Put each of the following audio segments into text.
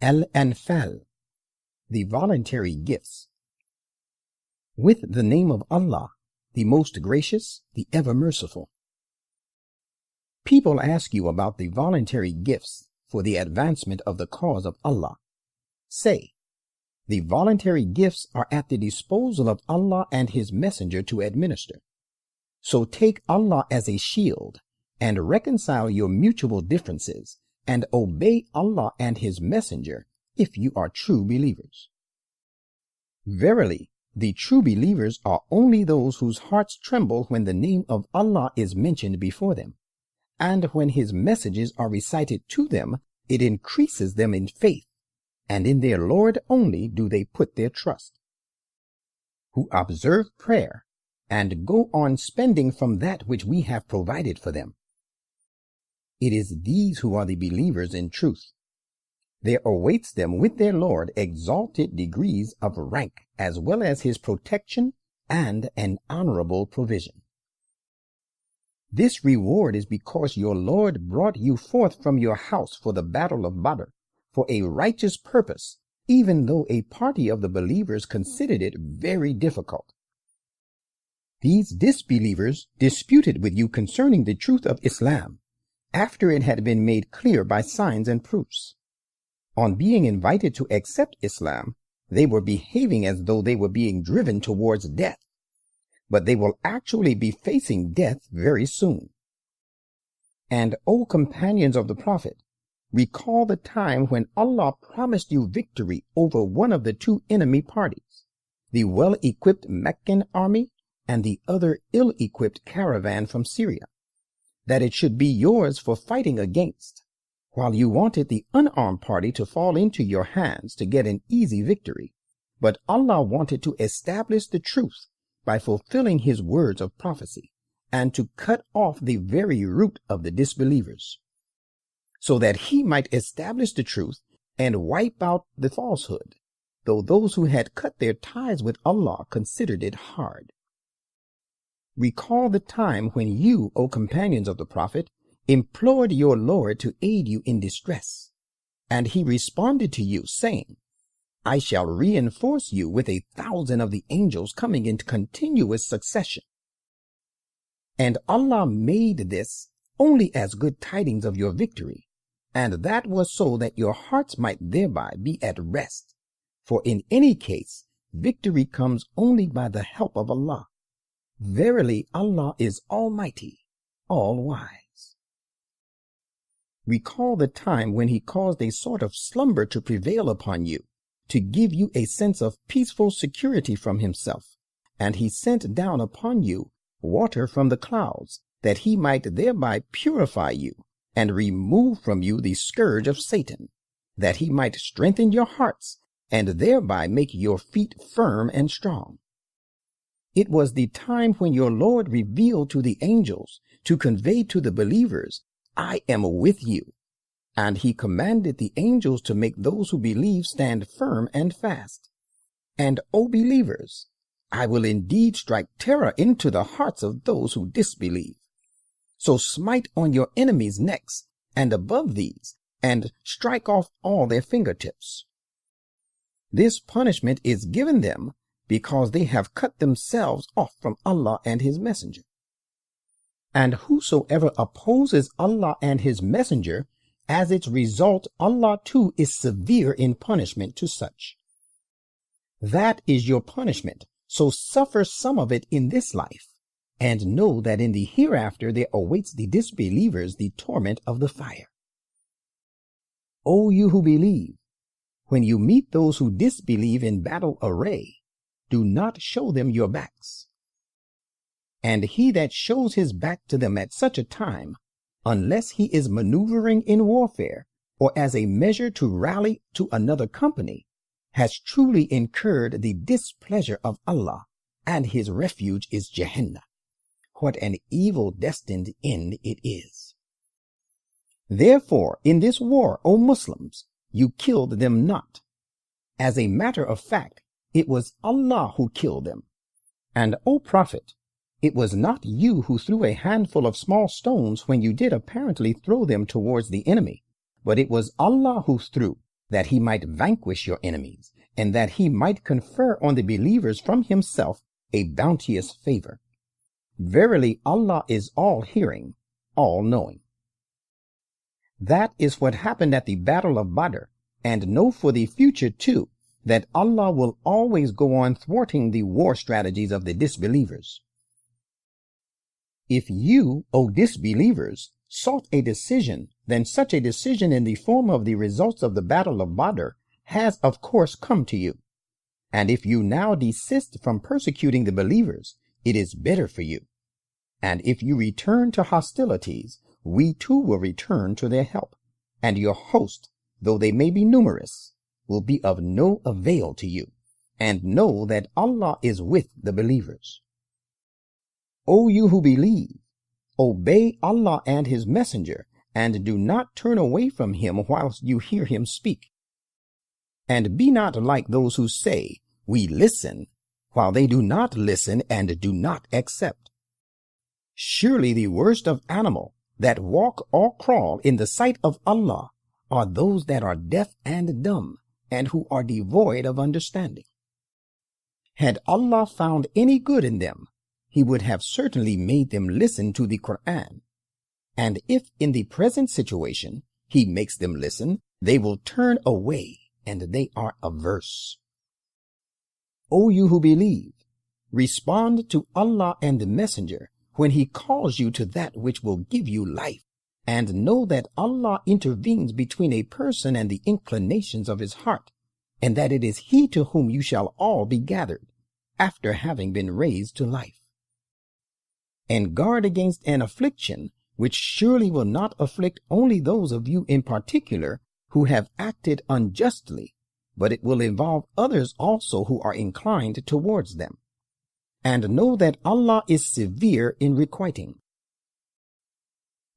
Al-Anfal, the voluntary gifts. With the name of Allah, the most gracious, the ever merciful. People ask you about the voluntary gifts for the advancement of the cause of Allah. Say, the voluntary gifts are at the disposal of Allah and His Messenger to administer. So take Allah as a shield and reconcile your mutual differences and obey Allah and His Messenger if you are true believers. Verily, the true believers are only those whose hearts tremble when the name of Allah is mentioned before them, and when His messages are recited to them, it increases them in faith, and in their Lord only do they put their trust. Who observe prayer and go on spending from that which we have provided for them. It is these who are the believers in truth. There awaits them with their Lord exalted degrees of rank, as well as His protection and an honorable provision. This reward is because your Lord brought you forth from your house for the battle of Badr, for a righteous purpose, even though a party of the believers considered it very difficult. These disbelievers disputed with you concerning the truth of Islam, after it had been made clear by signs and proofs. On being invited to accept Islam, they were behaving as though they were being driven towards death, but they will actually be facing death very soon. And, O companions of the Prophet, recall the time when Allah promised you victory over one of the two enemy parties, the well-equipped Meccan army and the other ill-equipped caravan from Syria, that it should be yours for fighting against, while you wanted the unarmed party to fall into your hands to get an easy victory. But Allah wanted to establish the truth by fulfilling His words of prophecy, and to cut off the very root of the disbelievers, so that He might establish the truth and wipe out the falsehood, though those who had cut their ties with Allah considered it hard. Recall the time when you, O companions of the Prophet, implored your Lord to aid you in distress, and He responded to you, saying, I shall reinforce you with 1,000 of the angels coming in continuous succession. And Allah made this only as good tidings of your victory, and that was so that your hearts might thereby be at rest. For in any case, victory comes only by the help of Allah. Verily, Allah is Almighty, all-wise. Recall the time when He caused a sort of slumber to prevail upon you, to give you a sense of peaceful security from Himself, and He sent down upon you water from the clouds, that He might thereby purify you, and remove from you the scourge of Satan, that He might strengthen your hearts, and thereby make your feet firm and strong. It was the time when your Lord revealed to the angels to convey to the believers, I am with you. And He commanded the angels to make those who believe stand firm and fast. And, O believers, I will indeed strike terror into the hearts of those who disbelieve. So smite on your enemies' necks and above these, and strike off all their fingertips. This punishment is given them because they have cut themselves off from Allah and His Messenger. And whosoever opposes Allah and His Messenger, as its result, Allah too is severe in punishment to such. That is your punishment, so suffer some of it in this life, and know that in the hereafter there awaits the disbelievers the torment of the fire. O you who believe, when you meet those who disbelieve in battle array, do not show them your backs. And he that shows his back to them at such a time, unless he is maneuvering in warfare, or as a measure to rally to another company, has truly incurred the displeasure of Allah, and his refuge is Gehenna. What an evil destined end it is. Therefore, in this war, O Muslims, you killed them not. As a matter of fact, it was Allah who killed them. And, O Prophet, it was not you who threw a handful of small stones when you did apparently throw them towards the enemy, but it was Allah who threw, that he might vanquish your enemies, and that he might confer on the believers from himself a bounteous favor. Verily, Allah is all-hearing, all-knowing. That is what happened at the Battle of Badr, and know for the future, too, that Allah will always go on thwarting the war strategies of the disbelievers. If you, O disbelievers, sought a decision, then such a decision in the form of the results of the Battle of Badr has of course come to you. And if you now desist from persecuting the believers, it is better for you. And if you return to hostilities, we too will return to their help, and your host, though they may be numerous, will be of no avail to you. And know that Allah is with the believers. O you who believe, obey Allah and His Messenger, and do not turn away from Him whilst you hear Him speak. And be not like those who say, we listen, while they do not listen and do not accept. Surely the worst of animal that walk or crawl in the sight of Allah are those that are deaf and dumb, and who are devoid of understanding. Had Allah found any good in them, He would have certainly made them listen to the Quran. And if in the present situation He makes them listen, they will turn away, and they are averse. O you who believe, respond to Allah and the Messenger when He calls you to that which will give you life, and know that Allah intervenes between a person and the inclinations of his heart, and that it is He to whom you shall all be gathered, after having been raised to life. And guard against an affliction which surely will not afflict only those of you in particular who have acted unjustly, but it will involve others also who are inclined towards them. And know that Allah is severe in requiting.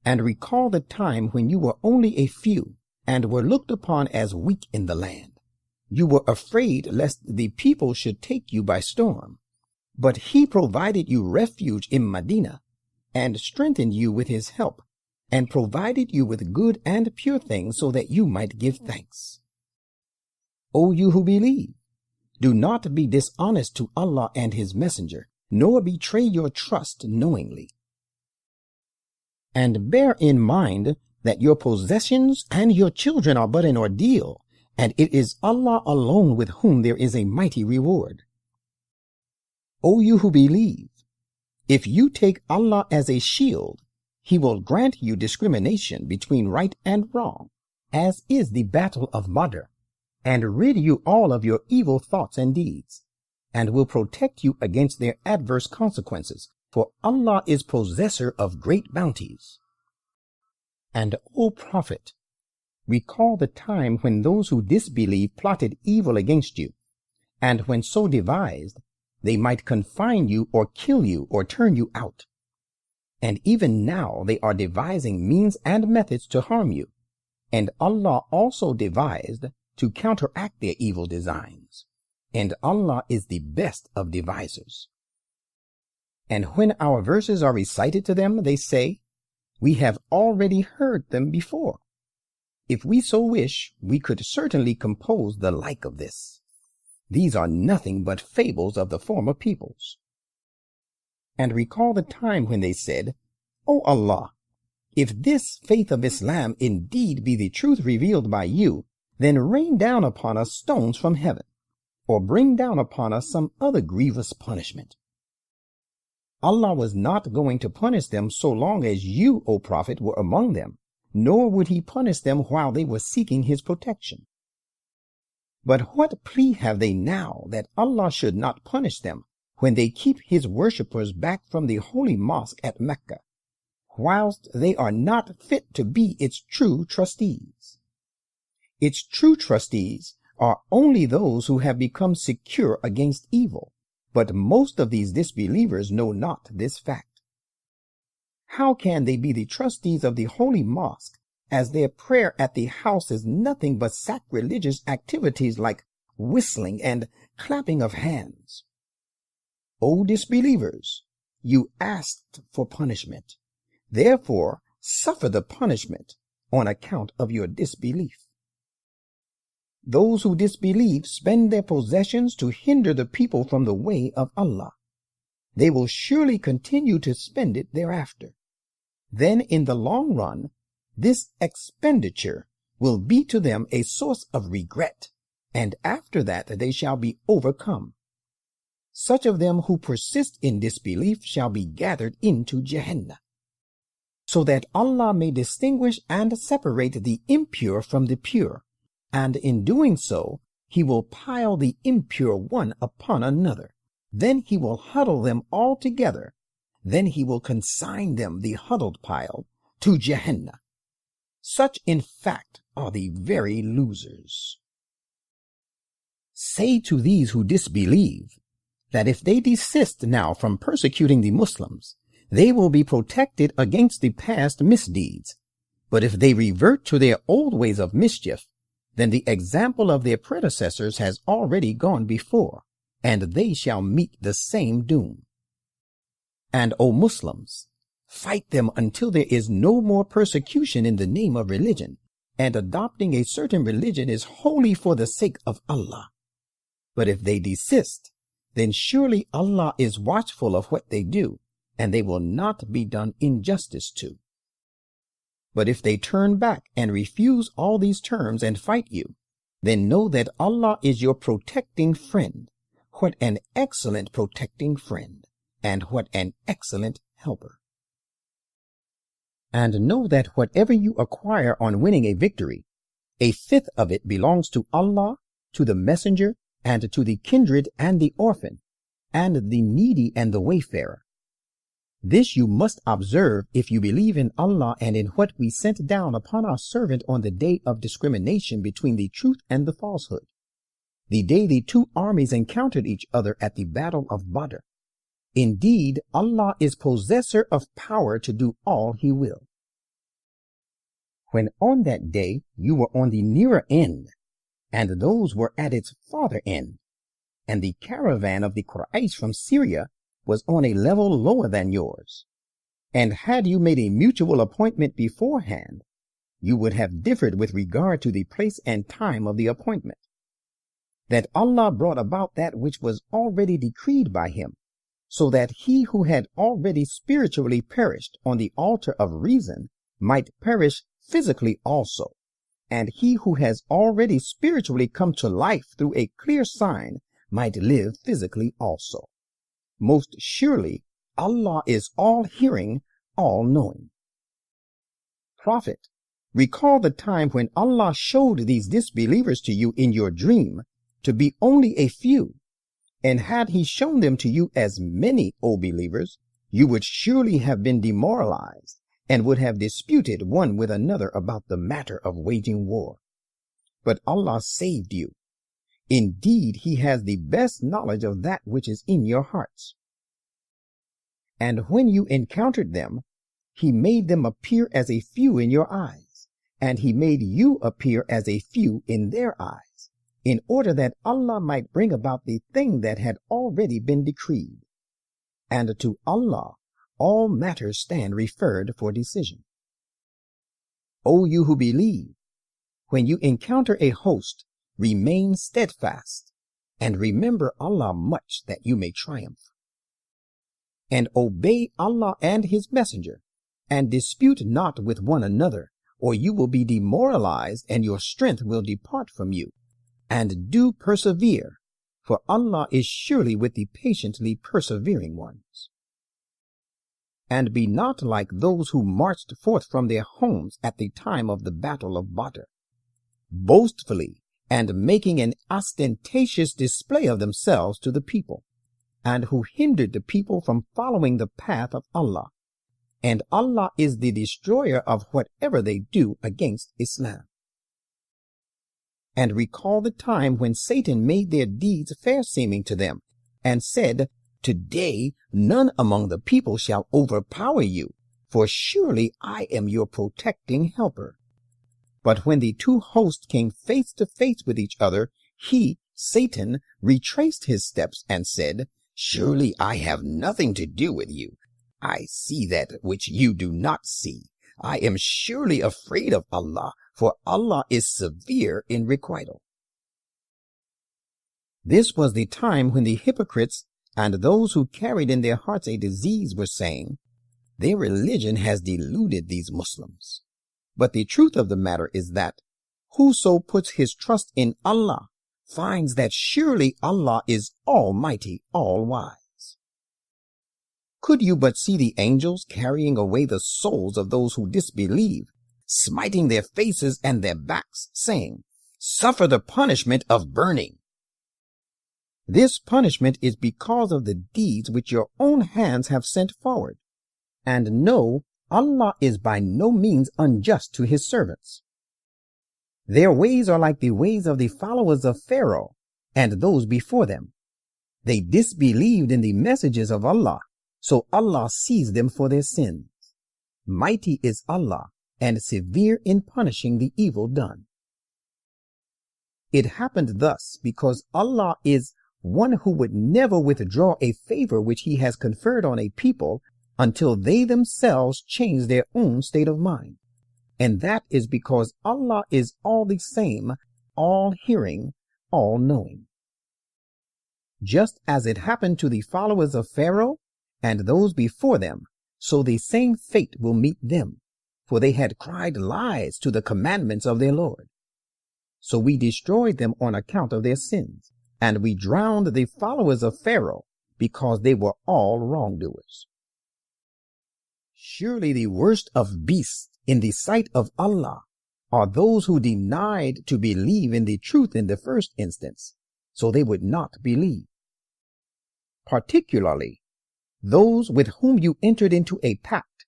And recall the time when you were only a few, and were looked upon as weak in the land. You were afraid lest the people should take you by storm. But He provided you refuge in Medina, and strengthened you with His help, and provided you with good and pure things so that you might give thanks. O you who believe, do not be dishonest to Allah and His Messenger, nor betray your trust knowingly. And bear in mind that your possessions and your children are but an ordeal, and it is Allah alone with whom there is a mighty reward. O you who believe, if you take Allah as a shield, He will grant you discrimination between right and wrong, as is the battle of Badr, and rid you all of your evil thoughts and deeds, and will protect you against their adverse consequences, for Allah is possessor of great bounties. And, O Prophet, recall the time when those who disbelieve plotted evil against you, and when so devised, they might confine you or kill you or turn you out. And even now they are devising means and methods to harm you, and Allah also devised to counteract their evil designs, and Allah is the best of devisers. And when our verses are recited to them, they say, we have already heard them before. If we so wish, we could certainly compose the like of this. These are nothing but fables of the former peoples. And recall the time when they said, O Allah, if this faith of Islam indeed be the truth revealed by you, then rain down upon us stones from heaven, or bring down upon us some other grievous punishment. Allah was not going to punish them so long as you, O Prophet, were among them, nor would He punish them while they were seeking His protection. But what plea have they now that Allah should not punish them when they keep His worshippers back from the holy mosque at Mecca, whilst they are not fit to be its true trustees? Its true trustees are only those who have become secure against evil, but most of these disbelievers know not this fact. How can they be the trustees of the holy mosque, as their prayer at the house is nothing but sacrilegious activities like whistling and clapping of hands? O disbelievers, you asked for punishment. Therefore, suffer the punishment on account of your disbelief. Those who disbelieve spend their possessions to hinder the people from the way of Allah. They will surely continue to spend it thereafter. Then in the long run, this expenditure will be to them a source of regret, and after that they shall be overcome. Such of them who persist in disbelief shall be gathered into Jahannam, so that Allah may distinguish and separate the impure from the pure, and in doing so, he will pile the impure one upon another. Then he will huddle them all together. Then he will consign them, the huddled pile, to Jahannam. Such, in fact, are the very losers. Say to these who disbelieve that if they desist now from persecuting the Muslims, they will be protected against the past misdeeds. But if they revert to their old ways of mischief, then the example of their predecessors has already gone before, and they shall meet the same doom. And, O Muslims, fight them until there is no more persecution in the name of religion, and adopting a certain religion is wholly for the sake of Allah. But if they desist, then surely Allah is watchful of what they do, and they will not be done injustice to. But if they turn back and refuse all these terms and fight you, then know that Allah is your protecting friend. What an excellent protecting friend, and what an excellent helper. And know that whatever you acquire on winning a victory, a fifth of it belongs to Allah, to the messenger, and to the kindred and the orphan, and the needy and the wayfarer. This you must observe if you believe in Allah and in what we sent down upon our servant on the day of discrimination between the truth and the falsehood, the day the two armies encountered each other at the battle of Badr. Indeed, Allah is possessor of power to do all He will. When on that day you were on the nearer end, and those were at its farther end, and the caravan of the Quraysh from Syria was on a level lower than yours, and had you made a mutual appointment beforehand, you would have differed with regard to the place and time of the appointment. That Allah brought about that which was already decreed by Him, so that he who had already spiritually perished on the altar of reason might perish physically also, and he who has already spiritually come to life through a clear sign might live physically also. Most surely, Allah is all-hearing, all-knowing. Prophet, recall the time when Allah showed these disbelievers to you in your dream to be only a few, and had He shown them to you as many, O believers, you would surely have been demoralized and would have disputed one with another about the matter of waging war. But Allah saved you. Indeed, He has the best knowledge of that which is in your hearts. And when you encountered them, He made them appear as a few in your eyes, and He made you appear as a few in their eyes, in order that Allah might bring about the thing that had already been decreed. And to Allah all matters stand referred for decision. O you who believe, when you encounter a host, remain steadfast, and remember Allah much that you may triumph. And obey Allah and His messenger, and dispute not with one another, or you will be demoralized and your strength will depart from you. And do persevere, for Allah is surely with the patiently persevering ones. And be not like those who marched forth from their homes at the time of the battle of Badr, boastfully and making an ostentatious display of themselves to the people, and who hindered the people from following the path of Allah. And Allah is the destroyer of whatever they do against Islam. And recall the time when Satan made their deeds fair-seeming to them, and said, Today none among the people shall overpower you, for surely I am your protecting helper. But when the two hosts came face to face with each other, he, Satan, retraced his steps and said, Surely I have nothing to do with you. I see that which you do not see. I am surely afraid of Allah, for Allah is severe in requital. This was the time when the hypocrites and those who carried in their hearts a disease were saying, "Their religion has deluded these Muslims." But the truth of the matter is that whoso puts his trust in Allah finds that surely Allah is Almighty, all-wise. Could you but see the angels carrying away the souls of those who disbelieve, smiting their faces and their backs, saying, "Suffer the punishment of burning." This punishment is because of the deeds which your own hands have sent forward. And know, Allah is by no means unjust to his servants. Their ways are like the ways of the followers of Pharaoh and those before them. They disbelieved in the messages of Allah, so Allah seized them for their sins. Mighty is Allah and severe in punishing the evil done. It happened thus because Allah is one who would never withdraw a favor which he has conferred on a people until they themselves change their own state of mind. And that is because Allah is all the same, all hearing, all knowing. Just as it happened to the followers of Pharaoh and those before them, so the same fate will meet them, for they had cried lies to the commandments of their Lord. So we destroyed them on account of their sins, and we drowned the followers of Pharaoh because they were all wrongdoers. Surely the worst of beasts in the sight of Allah are those who denied to believe in the truth in the first instance, so they would not believe. Particularly those with whom you entered into a pact,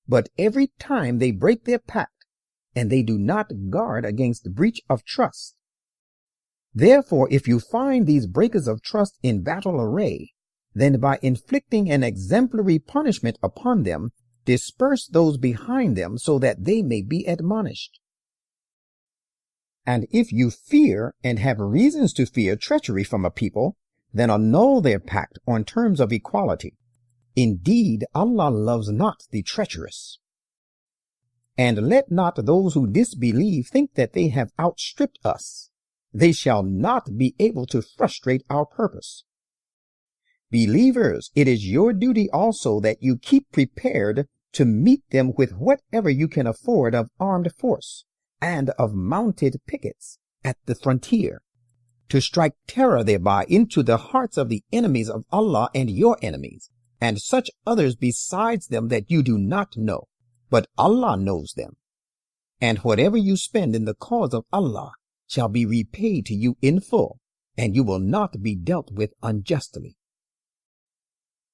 but every time they break their pact, and they do not guard against breach of trust. Therefore, if you find these breakers of trust in battle array, then by inflicting an exemplary punishment upon them, disperse those behind them so that they may be admonished. And if you fear and have reasons to fear treachery from a people, then annul their pact on terms of equality. Indeed, Allah loves not the treacherous. And let not those who disbelieve think that they have outstripped us. They shall not be able to frustrate our purpose. Believers, it is your duty also that you keep prepared to meet them with whatever you can afford of armed force and of mounted pickets at the frontier, to strike terror thereby into the hearts of the enemies of Allah and your enemies, and such others besides them that you do not know, but Allah knows them. And whatever you spend in the cause of Allah shall be repaid to you in full, and you will not be dealt with unjustly.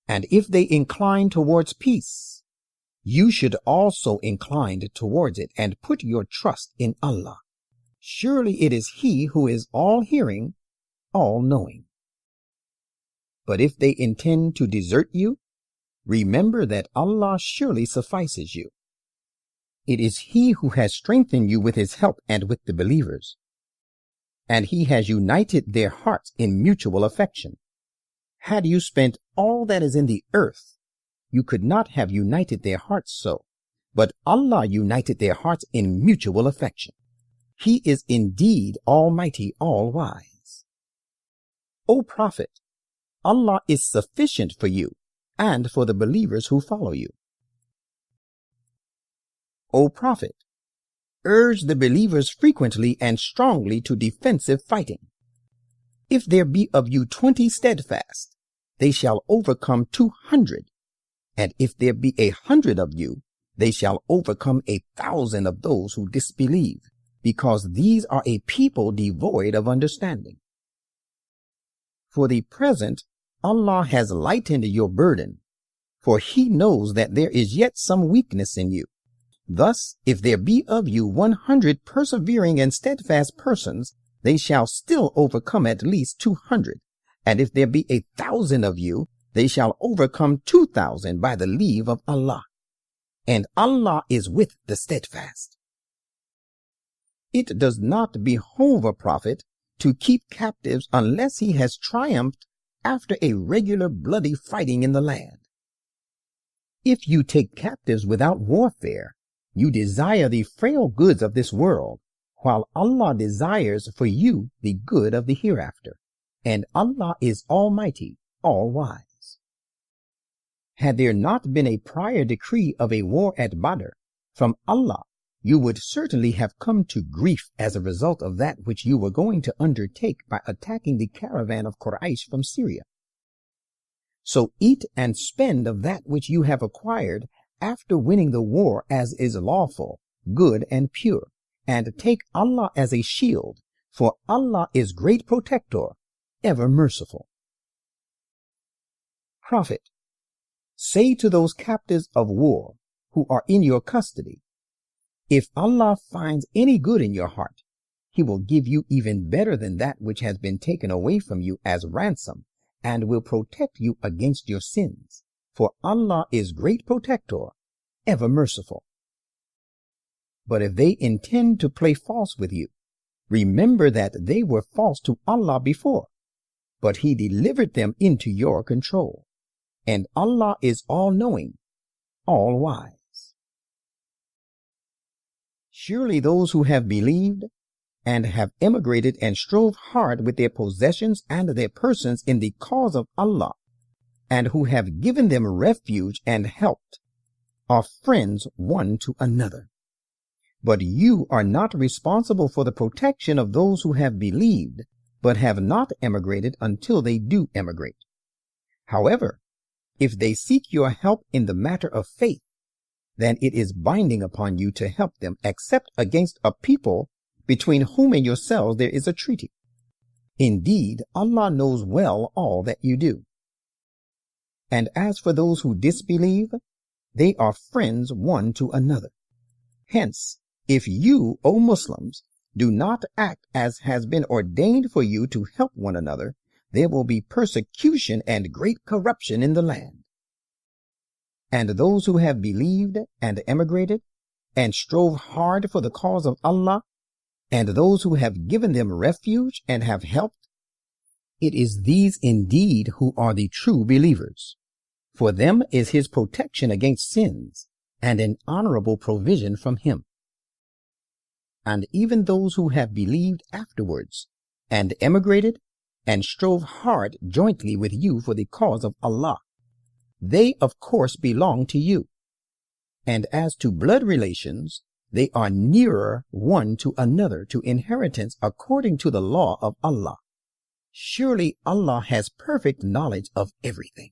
And if they incline towards peace, you should also incline towards it and put your trust in Allah. Surely it is He who is all hearing, all knowing. But if they intend to desert you, remember that Allah surely suffices you. It is He who has strengthened you with His help and with the believers. And He has united their hearts in mutual affection. Had you spent all that is in the earth, you could not have united their hearts so, but Allah united their hearts in mutual affection. He is indeed Almighty, all-wise. O Prophet, Allah is sufficient for you and for the believers who follow you. O Prophet, urge the believers frequently and strongly to defensive fighting. If there be of you 20 steadfast, they shall overcome 200. And if there be 100 of you, they shall overcome 1,000 of those who disbelieve, because these are a people devoid of understanding. For the present, Allah has lightened your burden, for He knows that there is yet some weakness in you. Thus, if there be of you 100 persevering and steadfast persons, they shall still overcome at least 200. And if there be 1,000 of you, they shall overcome 2,000 by the leave of Allah. And Allah is with the steadfast. It does not behove a prophet to keep captives unless he has triumphed after a regular bloody fighting in the land. If you take captives without warfare, you desire the frail goods of this world, while Allah desires for you the good of the hereafter. and Allah is Almighty, All-Wise. Had there not been a prior decree of a war at Badr from Allah, you would certainly have come to grief as a result of that which you were going to undertake by attacking the caravan of Quraysh from Syria. So eat and spend of that which you have acquired after winning the war as is lawful, good and pure, and take Allah as a shield, for Allah is great protector, ever merciful. Prophet, say to those captives of war who are in your custody, if Allah finds any good in your heart, He will give you even better than that which has been taken away from you as ransom, and will protect you against your sins, for Allah is great protector, ever merciful. But if they intend to play false with you, remember that they were false to Allah before, but He delivered them into your control, and Allah is all-knowing, all-wise. Surely those who have believed and have emigrated and strove hard with their possessions and their persons in the cause of Allah, and who have given them refuge and helped, are friends one to another. But you are not responsible for the protection of those who have believed, but have not emigrated until they do emigrate. However, if they seek your help in the matter of faith, then it is binding upon you to help them, except against a people between whom and yourselves there is a treaty. Indeed, Allah knows well all that you do. And as for those who disbelieve, they are friends one to another. Hence, if you, O Muslims, do not act as has been ordained for you to help one another, there will be persecution and great corruption in the land. And those who have believed and emigrated and strove hard for the cause of Allah, and those who have given them refuge and have helped, it is these indeed who are the true believers. For them is His protection against sins and an honorable provision from Him. And even those who have believed afterwards and emigrated and strove hard jointly with you for the cause of Allah, they of course belong to you. And as to blood relations, they are nearer one to another to inheritance according to the law of Allah. Surely Allah has perfect knowledge of everything.